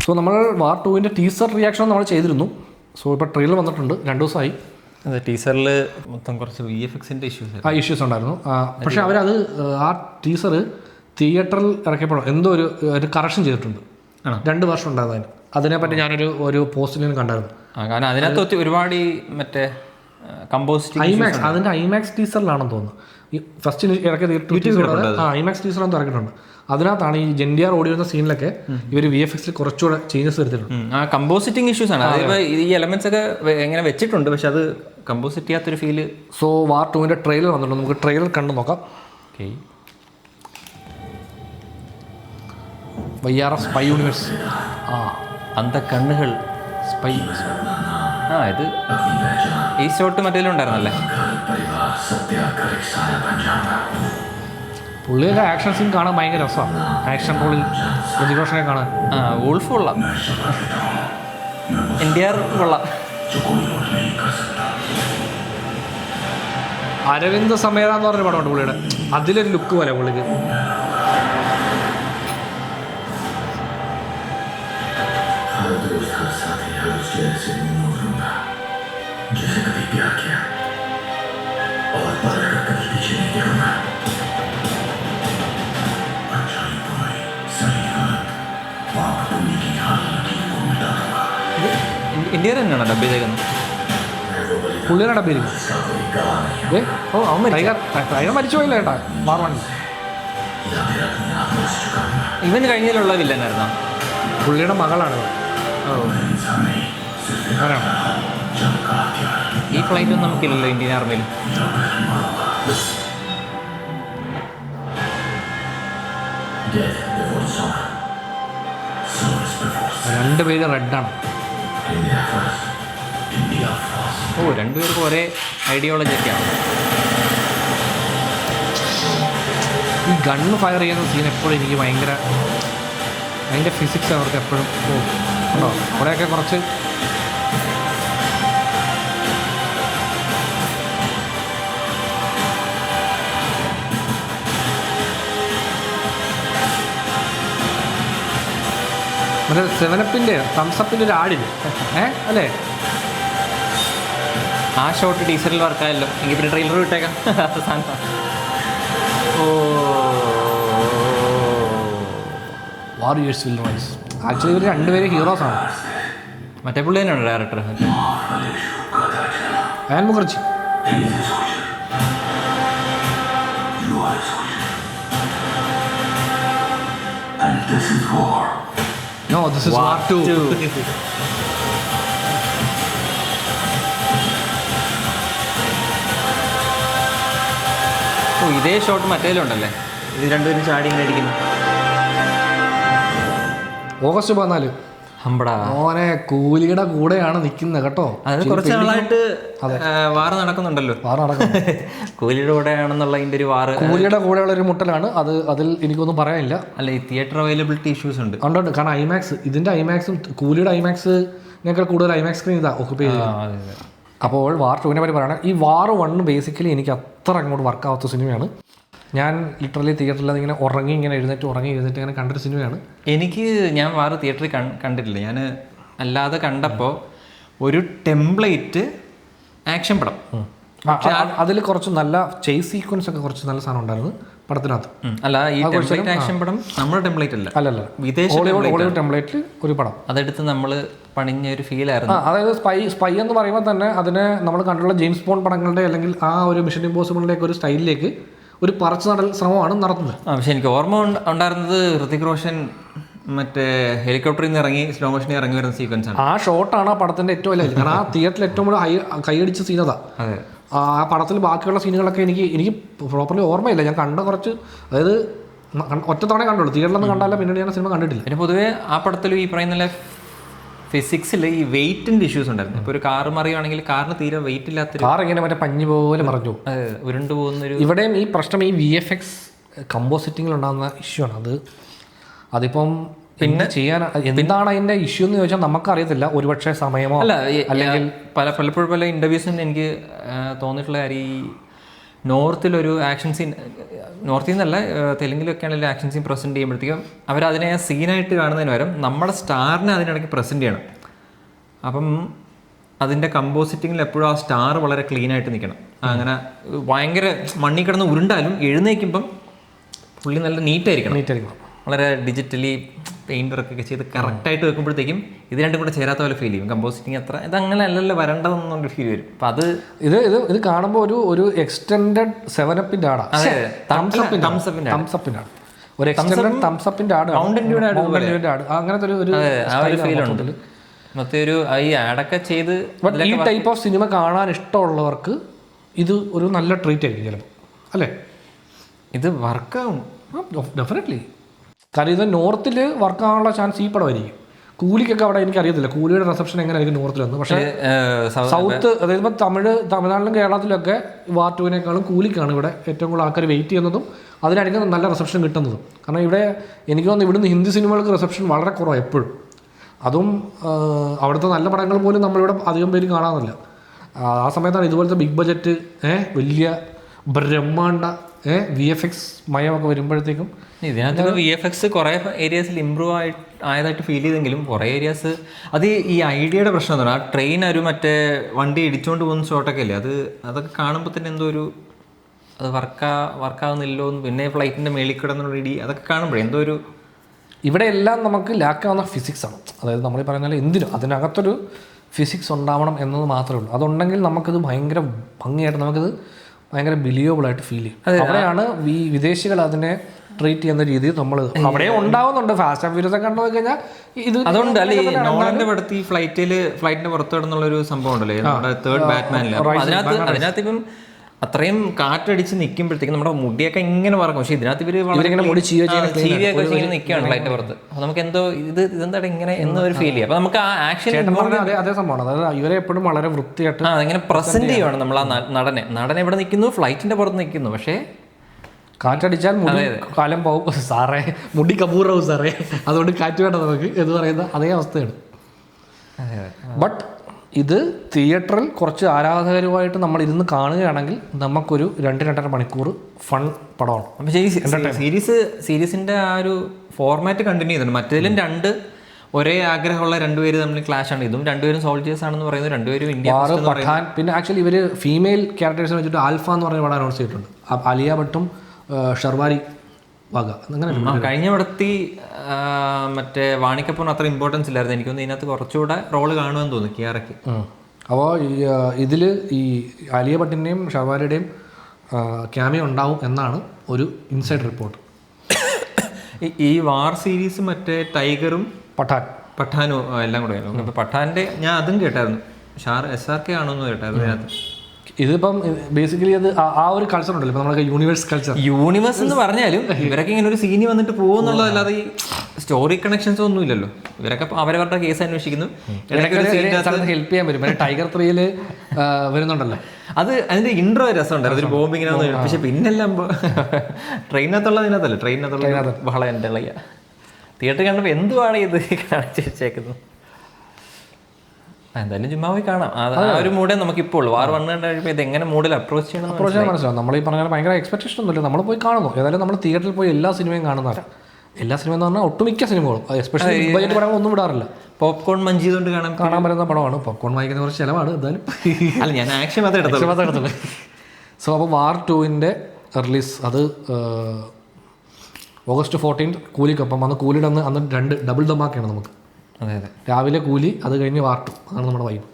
So നമ്മൾ വാർ 2 teaser reaction നമ്മൾ ചെയ്തിരുന്നു. സോ ഇപ്പോൾ ട്രെയിലർ വന്നിട്ടുണ്ട്, 2 ദിവസമായി. അതെ, ടീസറിൽ മൊത്തം കുറച്ച് VFXന്റെ ഇഷ്യൂസ് ഉണ്ടായിരുന്നു. പക്ഷേ അവരത് ആ ടീസർ തിയേറ്ററിൽ ഇറക്കിയപ്പോൾ എന്തോ ഒരു കറക്ഷൻ ചെയ്തിട്ടുണ്ട്. 2 വർഷം ഉണ്ടായിരുന്നു. അതിനെപ്പറ്റി ഞാനൊരു പോസ്റ്റിൽ കണ്ടായിരുന്നു. കാരണം അതിനകത്ത് ഒരുപാട് മറ്റേ ഐമാക്സ്, അതിൻ്റെ ഐമാക്സ് ടീസറിലാണെന്ന് തോന്നുന്നു. ഈ ഫസ്റ്റ് ഇറക്കിയ ഐമാക്സ് ടീസറാണെന്ന് ഇറക്കിയിട്ടുണ്ട്. അതിനകത്താണ് ഈ ജെൻഡിയാർ ഓടി വരുന്ന സീനിലൊക്കെ ഇവർ VFXൽ കുറച്ചുകൂടെ ചേഞ്ചസ് വരുത്തിയിട്ടുണ്ട്. ആ കമ്പോസിറ്റിംഗ് ഇഷ്യൂസ് ആണ്. അതായത് ഈ എലമെന്റ്സ് ഒക്കെ എങ്ങനെ വെച്ചിട്ടുണ്ട്, പക്ഷെ അത് കമ്പോസിറ്റ് ചെയ്യാത്തൊരു ഫീല്. സോ വാർ 2 ട്രെയിലർ വന്നിട്ടുണ്ട്, നമുക്ക് ട്രെയിലർ കണ്ടു നോക്കാം. YRF spy universe. അന്ത കണ്ണുകൾ സ്പൈ. ഇത് ഈ ഷോട്ട് മറ്റേലും ഉണ്ടായിരുന്നല്ലേ. പുള്ളിയൊക്കെ ആക്ഷൻ സീൻ കാണാൻ ഭയങ്കര രസമാണ്. ആക്ഷൻ റോളിൽ പ്രതിഘോഷനെ കാണാൻ. വൂൾഫ് കൊള്ളാം, NTR കൊള്ളാം. അരവിന്ദ് സമേത എന്ന് പറഞ്ഞൊരു പടമുണ്ട് പുള്ളിയുടെ, അതിലൊരു ലുക്ക് പോലെ പുള്ളിക്ക്. NTR തന്നെയാണോ ഡബ് ചെയ്തേക്കുന്നത്? പുള്ളിയുടെ ഡബിയിരിക്കും. ടൈഗർ മരിച്ചു പോയില്ല കേട്ടാ വാർ 1. ഇവന് കഴിഞ്ഞതിലുള്ള വില്ലനായിരുന്നോ? പുള്ളിയുടെ മകളാണ്. ഈ ഫ്ലൈറ്റ് ഒന്നും നമുക്കില്ലല്ലോ ഇന്ത്യൻ ആർമിയിൽ. രണ്ടുപേര് റെഡാണ്. രണ്ടുപേർക്കും ഒരേ ഐഡിയോളജി ഒക്കെയാണ്. ഈ ഗണ്ണ് ഫയർ ചെയ്യുന്ന സീൻ എപ്പോഴും എനിക്ക് ഭയങ്കര അതിൻ്റെ ഫിസിക്സ് അവർക്ക് എപ്പോഴും ഉണ്ടോ അവിടെയൊക്കെ കുറച്ച് മറ്റേ 7-Upന്റെ തംസപ്പിൻ്റെ ഒരു ആടില്ല അല്ലേ? ആ ഷോട്ട് ടീസറിൽ വർക്കായല്ലോ. എങ്കിൽ പിന്നെ ട്രെയിലർ വിട്ടേക്കാം. Warriors will rice. ആക്ച്വലി ഇവർ രണ്ടുപേരും ഹീറോസാണ്. മറ്റേ പുള്ളി തന്നെയാണ് director, Ayan Mukerji. No, this is War 2. ഇതേ ഷോട്ട് മറ്റേലുണ്ടല്ലേ, ഇത് രണ്ടുപേരും ചാടി ഇങ്ങനെ അടിക്കുന്നു. ഓഗസ്റ്റ് 14 മോനെ കൂലിയുടെ കൂടെയാണ് നിൽക്കുന്നത് കേട്ടോ. അത് കുറച്ച് നാളായിട്ട് വാറ് നടക്കുന്നുണ്ടല്ലോ. കൂലിയുടെ കൂടെയാണെന്നുള്ള അതിൻ്റെ ഒരു വാറ്, കൂലിയുടെ കൂടെയുള്ള ഒരു മുട്ടലാണ് അത്. അതിൽ എനിക്കൊന്നും പറയാനില്ല. അല്ല, ഈ തിയേറ്റർ അവൈലബിലിറ്റി ഇഷ്യൂസ് ഉണ്ട്. ഉണ്ട്, കാരണം ഐമാക്സ്, ഇതിൻ്റെ ഐമാക്സും കൂലിയുടെ ഐമാക്സിനേക്കാൾ കൂടുതൽ ഐമാക്സ് സ്ക്രീൻ ഇതാ ഓക്കുപ്പൈ ചെയ്തത്. അപ്പോൾ വാർ 2 പറ്റി പറയുകയാണ്. ഈ വാർ 1 ബേസിക്കലി എനിക്ക് അത്ര അങ്ങോട്ട് വർക്കാവാത്ത സിനിമയാണ്. ഞാൻ ലിറ്ററലി തിയേറ്ററിൽ ഇങ്ങനെ ഉറങ്ങി എഴുന്നേറ്റ് ഇങ്ങനെ കണ്ടൊരു സിനിമയാണ്. ഞാൻ വാർ തിയേറ്ററിൽ കണ്ടിട്ടില്ല. ഞാൻ അല്ലാതെ കണ്ടപ്പോൾ ഒരു ടെംപ്ലേറ്റ് ആക്ഷൻ പടം, അതിൽ കുറച്ച് നല്ല ചേസ് സീക്വൻസ് ഒക്കെ കുറച്ച് നല്ല സാധനം ഉണ്ടായിരുന്നു പടത്തിനകത്ത്. അല്ല, ഈ ടെംപ്ലേറ്റ് ആക്ഷൻ പടം നമ്മുടെ ടെംപ്ലേറ്റ് അല്ലല്ല, വിദേശ ഹോളിവുഡ് ടെംപ്ലേറ്റിൽ ഒരു പടം അതെടുത്ത് നമ്മൾ പണിഞ്ഞ ഒരു ഫീലായിരുന്നു. അതായത് സ്പൈ എന്ന് പറയുമ്പോൾ തന്നെ അതിനെ നമ്മൾ കണ്ടുള്ള ജെയിംസ് ബോണ്ട് പടങ്ങളുടെ അല്ലെങ്കിൽ ആ ഒരു മിഷൻ ഇമ്പോസിബിളിലേക്ക് ഒരു സ്റ്റൈലിലേക്ക് ഒരു പറച്ചു നടൽ ശ്രമമാണ് നടത്തുന്നത്. പക്ഷെ എനിക്ക് ഓർമ്മ ഉണ്ടായിരുന്നത് ഹൃതിക് റോഷൻ മറ്റേ ഹെലികോപ്റ്ററിൽ നിന്ന് ഇറങ്ങി സ്ലോ മോഷനിൽ ഇറങ്ങി വരുന്ന സീക്വൻസ് ആണ്. ആ ഷോട്ടാണ് ആ പടത്തിന്റെ ഏറ്റവും വലിയ, കാരണം ആ തിയേറ്ററിൽ ഏറ്റവും കൂടുതൽ കൈയടിച്ച സീനതാ. ആ പടത്തിൽ ബാക്കിയുള്ള സീനുകളൊക്കെ എനിക്ക് പ്രോപ്പർലി ഓർമ്മയില്ല. ഞാൻ കണ്ട കുറച്ച്, അതായത് ഒറ്റ തവണ കണ്ടുള്ളൂ, തിയേറ്ററിലൊന്നും കണ്ടല്ല, പിന്നീട് ഞാൻ സിനിമ കണ്ടിട്ടില്ല. പിന്നെ പൊതുവേ ആ പടത്തിൽ ഈ പറയുന്ന ഫിസിക്സിൽ ഈ വെയിറ്റിന്റെ ഇഷ്യൂസ് ഉണ്ടായിരുന്നു. ഇപ്പോൾ ഒരു കാറ് മറിയുകയാണെങ്കിൽ കാറിന് തീരെ വെയിറ്റ് ഇല്ലാത്ത കാർ ഇങ്ങനെ മറ്റേ പഞ്ഞു പോലെ മറിഞ്ഞു ഉരുണ്ടു പോകുന്നൊരു. ഇവിടെയും ഈ പ്രശ്നം ഈ VFX കമ്പോസിറ്റിങ്ങിൽ ഉണ്ടാകുന്ന ഇഷ്യൂ ആണ്. അതിപ്പം പിന്നെ ചെയ്യാൻ എന്താണ് അതിന്റെ ഇഷ്യൂ എന്ന് ചോദിച്ചാൽ നമുക്കറിയത്തില്ല. ഒരുപക്ഷെ സമയമോ അല്ല, അല്ലെങ്കിൽ പലപ്പോഴും പല ഇന്റർവ്യൂസിന് എനിക്ക് തോന്നിയിട്ടുള്ള കാര്യം, ഈ നോർത്തിലൊരു ആക്ഷൻ സീൻ, നോർത്തിൽ നിന്നല്ല തെലുങ്കിലൊക്കെ ആണെങ്കിലും ആക്ഷൻ സീൻ പ്രസൻറ്റ് ചെയ്യുമ്പോഴത്തേക്കും അവരതിനെ സീനായിട്ട് കാണുന്നതിന് പകരം നമ്മുടെ സ്റ്റാറിനെ അതിനിടയ്ക്ക് പ്രസൻറ്റ് ചെയ്യണം. അപ്പം അതിൻ്റെ കമ്പോസിറ്റിങ്ങിൽ എപ്പോഴും ആ സ്റ്റാർ വളരെ ക്ലീൻ ആയിട്ട് നിൽക്കണം. അങ്ങനെ ഭയങ്കര മണ്ണി കിടന്ന് ഉരുണ്ടാലും എഴുന്നേൽക്കുമ്പം പുള്ളി നല്ല നീറ്റായിരിക്കണം. വളരെ ഡിജിറ്റലി പെയിൻ്ററൊക്കെ ചെയ്ത് കറക്റ്റായിട്ട് വെക്കുമ്പോഴത്തേക്കും ഇത് രണ്ടും കൂടെ ചേരാത്ത പോലെ ഫീൽ ചെയ്യും. കമ്പോസിറ്റിങ് അത്ര ഇതങ്ങനെ അല്ലല്ലോ വരേണ്ടതെന്നൊരു ഫീൽ വരും. അപ്പം അത് ഇത് കാണുമ്പോൾ ഒരു എക്സ്റ്റെൻഡഡ് 7-Upന്റെ ആടാണ്, തംസപ്പിന്റെ ആട്, ഒരു എക്സ്റ്റെൻഡഡ് തംസപ്പിന്റെ ആട്, ആട്, അങ്ങനത്തെ ഒരു ഫീൽ ഉണ്ട്. മൊത്തം ഒരു ഈ ആഡൊക്കെ ചെയ്ത് ഈ ടൈപ്പ് ഓഫ് സിനിമ കാണാൻ ഇഷ്ടമുള്ളവർക്ക് ഇത് ഒരു നല്ല ട്രീറ്റ് ആയിരിക്കും ചിലപ്പോൾ, അല്ലേ? ഇത് വർക്കാവും ഡെഫിനറ്റ്ലി. കാരണം ഇത് നോർത്തിൽ വർക്കാവാനുള്ള ചാൻസ് ഈ പടമായിരിക്കും. കൂലിക്കൊക്കെ അവിടെ എനിക്കറിയത്തില്ല കൂലിയുടെ റിസപ്ഷൻ എങ്ങനെയായിരിക്കും നോർത്തിൽ വന്ന്. പക്ഷേ സൗത്ത്, അതായത് ഇപ്പോൾ തമിഴ്നാട്ടിലും കേരളത്തിലൊക്കെ വാർ 2-നേക്കാളും കൂലിക്കാണ് ഇവിടെ ഏറ്റവും കൂടുതൽ ആൾക്കാർ വെയിറ്റ് ചെയ്യുന്നതും അതിനായിരിക്കും നല്ല റിസപ്ഷൻ കിട്ടുന്നതും. കാരണം ഇവിടെ എനിക്ക് തോന്നുന്നു ഇവിടുന്ന് ഹിന്ദി സിനിമകൾക്ക് റിസപ്ഷൻ വളരെ കുറവാണ് എപ്പോഴും. അതും അവിടുത്തെ നല്ല പടങ്ങൾ പോലും നമ്മളിവിടെ അധികം പേര് കാണാമെന്നില്ല. ആ സമയത്താണ് ഇതുപോലത്തെ ബിഗ് ബജറ്റ് വലിയ ബ്രഹ്മാണ്ട VFX മയമൊക്കെ വരുമ്പോഴത്തേക്കും. ഇതിനകത്ത് VFX കുറേ ഏരിയാസിൽ ഇമ്പ്രൂവ് ആയതായിട്ട് ഫീൽ ചെയ്തെങ്കിലും കുറേ ഏരിയാസ് അത് ഈ ഐഡിയയുടെ പ്രശ്നം എന്താണ്. ആ ട്രെയിൻ ഒരു മറ്റേ വണ്ടി ഇടിച്ചുകൊണ്ട് പോകുന്ന ഷോട്ടൊക്കെ അല്ലേ, അതൊക്കെ കാണുമ്പോൾ തന്നെ എന്തോ ഒരു അത് വർക്കാവുന്നില്ലോ എന്ന്. പിന്നെ ഫ്ലൈറ്റിൻ്റെ മേളിൽ കിടന്നുള്ള ഇടി അതൊക്കെ കാണുമ്പോഴേ എന്തോ ഒരു ഇവിടെ എല്ലാം നമുക്ക് ലാക്കാവുന്ന ഫിസിക്സാണ്. അതായത് നമ്മൾ പറയുന്നത് എന്തിനും അതിനകത്തൊരു ഫിസിക്സ് ഉണ്ടാവണം എന്നത് മാത്രമേ ഉള്ളൂ. അതുണ്ടെങ്കിൽ നമുക്കിത് ഭയങ്കര ഭംഗിയായിട്ട് നമുക്കിത് ഭയങ്കര ബിലീവബിളായിട്ട് ഫീൽ ചെയ്യും. അവിടെയാണ് വിദേശികൾ അതിനെ ട്രീറ്റ് ചെയ്യുന്ന രീതിയിൽ നമ്മൾ അവിടെ ഉണ്ടാവുന്നുണ്ട്. ഫാസ്റ്റ് ആൻഡ് ഫ്യൂരിയസ് ഒക്കെ കണ്ടു നോക്കി കഴിഞ്ഞാൽ ഇത് അതുകൊണ്ട് അല്ലേ നോളന്റെ പടത്ത് ഈ ഫ്ലൈറ്റിന്റെ പുറത്ത് കിടന്നുള്ളൊരു സംഭവം ഉണ്ടല്ലോ നമ്മുടെ തേർഡ് ബാറ്റ്മാനിൽ. അതിനകത്ത് ഇപ്പം അത്രയും കാറ്റടിച്ച് നിൽക്കുമ്പോഴത്തേക്കും നമ്മുടെ മുടിയൊക്കെ ഇങ്ങനെ പറക്കും. പക്ഷേ ഇതിനകത്ത് ചീവിയൊക്കെ നിൽക്കുകയാണ് ഫ്ലൈറ്റിന്റെ പുറത്ത്. അപ്പോൾ നമുക്ക് എന്തോ ഇതെന്താ ഇങ്ങനെ എന്നൊരു ഫീൽ ചെയ്യും. അപ്പോൾ നമുക്ക് ആ ആക്ഷൻ അതേ സംഭവമാണ്. അതായത് ഇവരെ എപ്പോഴും വളരെ വൃത്തിയായിട്ട് അങ്ങനെ പ്രസന്റ് ചെയ്യുവാണ് നമ്മൾ ആ നടനെ എവിടെ നിൽക്കുന്നു, ഫ്ലൈറ്റിന്റെ പുറത്ത് നിൽക്കുന്നു. പക്ഷേ കാറ്റടിച്ചാൽ മുടി കാലം പോകും സാറേ, മുടി കപൂറാവും സാറേ, അതുകൊണ്ട് കാറ്റ് വേണ്ട നമുക്ക് എന്ന് പറയുന്ന അതേ അവസ്ഥയാണ്. ബട്ട് ഇത് തിയേറ്ററിൽ കുറച്ച് ആരാധകരുമായിട്ട് നമ്മൾ ഇരുന്ന് കാണുകയാണെങ്കിൽ നമുക്കൊരു 2-2.5 മണിക്കൂർ ഫൺ പടമാണ്. അപ്പോൾ സീരീസിൻ്റെ ആ ഒരു ഫോർമാറ്റ് കണ്ടിന്യൂ ചെയ്യുന്നുണ്ട്. മറ്റേതിലും ഒരേ ആഗ്രഹമുള്ള രണ്ടുപേര് തമ്മിൽ ക്ലാഷ് ആണ്. ഇതും രണ്ടുപേരും സോൾജേഴ്സ് ആണെന്ന് പറയുന്നത്, രണ്ടുപേരും ഇന്ത്യ പഠാൻ. പിന്നെ ആക്ച്വലി ഇവർ ഫീമെയിൽ ക്യാരക്ടേഴ്സിനെ വെച്ചിട്ട് ആൽഫ എന്ന് പറഞ്ഞ പടം അനൗൺസ് ചെയ്തിട്ടുണ്ട്. അലിയ ഭട്ടും ഷർവാരി വാഗ അങ്ങനെ. കഴിഞ്ഞ പടത്തി മറ്റേ വാണിക്കപ്പൂറിന് അത്ര ഇമ്പോർട്ടൻസ് ഇല്ലായിരുന്നു. എനിക്കൊന്ന് ഇതിനകത്ത് കുറച്ചുകൂടെ റോള് കാണുമെന്ന് തോന്നുന്നു കിയാറയ്ക്ക്. അപ്പോൾ ഇതിൽ ഈ ആലിയ ഭട്ടിൻ്റെയും ഷർവാരിയുടെയും ക്യാമിയോ ഉണ്ടാവും എന്നാണ് ഒരു ഇൻസൈഡ് റിപ്പോർട്ട്. ഈ വാർ സീരീസ് മറ്റേ ടൈഗറും പഠാനും എല്ലാം കൂടെ ആയിരുന്നു. അപ്പോൾ പഠാൻ്റെ ഞാൻ അതും കേട്ടായിരുന്നു. SRK ആണോന്ന് കേട്ടായിരുന്നു ഇതിനകത്ത്. ഇതിപ്പം ബേസിക്കലി അത് ആ ഒരു കൾച്ചർ ഉണ്ടല്ലോ ഇപ്പം നമ്മളൊക്കെ യൂണിവേഴ്സ് എന്ന് പറഞ്ഞാലും ഇവരൊക്കെ ഇങ്ങനെ ഒരു സീനി വന്നിട്ട് പോകുന്നുള്ളതല്ലാതെ ഈ സ്റ്റോറി കണക്ഷൻസ് ഒന്നും ഇല്ലല്ലോ. ഇവരൊക്കെ അവരവരുടെ കേസ് അന്വേഷിക്കുന്നു, ഹെൽപ്പ് ചെയ്യാൻ വരും. ടൈഗർ 3 വരുന്നുണ്ടല്ലോ, അത് അതിന്റെ ഇൻട്രോ രസമുണ്ടായിരുന്നു. ഒരു ബോംബിങ്ങിനാന്ന്. പക്ഷെ പിന്നെല്ലാം ട്രെയിനകത്തുള്ളതിനകത്തല്ലേ, ട്രെയിനകത്തുള്ള ബഹളം എൻ്റെ ഇളയ തിയേറ്റർ കണ്ടപ്പോൾ എന്തുവാണ് ഇത് കാണിച്ചു വെച്ചേക്കുന്നത്. എന്തായാലും ചുമ്മാ പോയി കാണാം. ആ ഒരു മൂഡേ നമുക്കിപ്പോൾ ഉള്ളൂ. വാർ 1 കഴിയുമ്പോൾ ഇത് എങ്ങനെ മൂഡിൽ അപ്രോച്ച് ചെയ്യണം മനസ്സിലാവും. നമ്മൾ ഈ പറഞ്ഞാൽ ഭയങ്കര എക്സ്പെക്ടേഷൻ ഒന്നുമില്ല, നമ്മൾ പോയി കാണുന്നു. ഏതായാലും നമ്മൾ തിയേറ്ററിൽ പോയി എല്ലാ സിനിമയും കാണുന്നവരാണ്. എല്ലാ സിനിമ എന്ന് പറഞ്ഞാൽ ഒട്ടുമിക്ക സിനിമകളും, എസ്പെഷ്യലി ബഡ്ജറ്റ് പടങ്ങളൊന്നും വിടാറില്ല. പോപ്കോൺ മഞ്ച് ചെയ്തുകൊണ്ട് കാണാൻ പറ്റുന്ന പടമാണ്. പോപ്കോൺ വാങ്ങിക്കുന്ന കുറച്ച് ചിലവാണ്. എന്തായാലും അല്ല, ഞാൻ ആക്ഷൻ മാത്രമേ എടുത്തുള്ളൂ. സോ അപ്പോൾ വാർ 2 റിലീസ് അത് August 14 കൂലിക്കൊപ്പം. അന്ന് കൂലിയുടെ അന്ന് 2 ഡബിൾ ദമാക്കാണ് നമുക്ക്. അതെ അതെ, രാവിലെ കൂലി, അത് കഴിഞ്ഞ് വാർ 2 അതാണ് നമ്മുടെ വൈബ്.